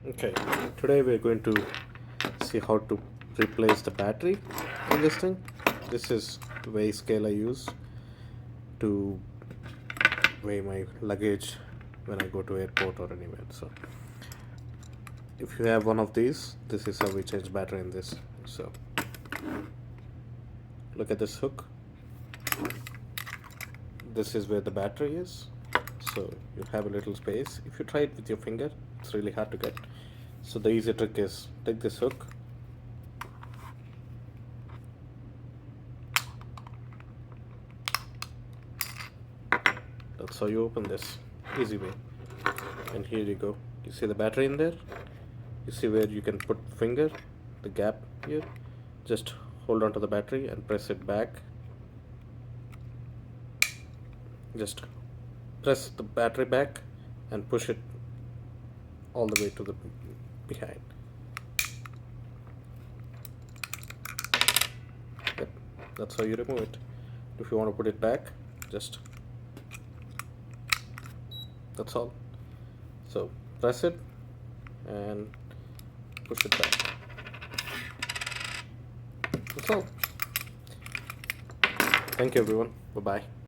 Okay, today we're going to see how to replace the battery in this thing. This is the weigh scale I use to weigh my luggage when I go to airport or anywhere. So if you have one of these, this is how we change battery in this. So look at this hook. This is where the battery is. So you have a little space. If you try it with your finger, it's really hard to get. So the easy trick is take this hook, that's how you open this, easy way. And here you go, you see the battery in there, you see where you can put finger, the gap here, just hold on to the battery and press it back. Just press the battery back and push it all the way to the behind. Yep, that's how you remove it. If you want to put it back, just that's all. So press it and push it back. That's all. Thank you everyone. Bye bye.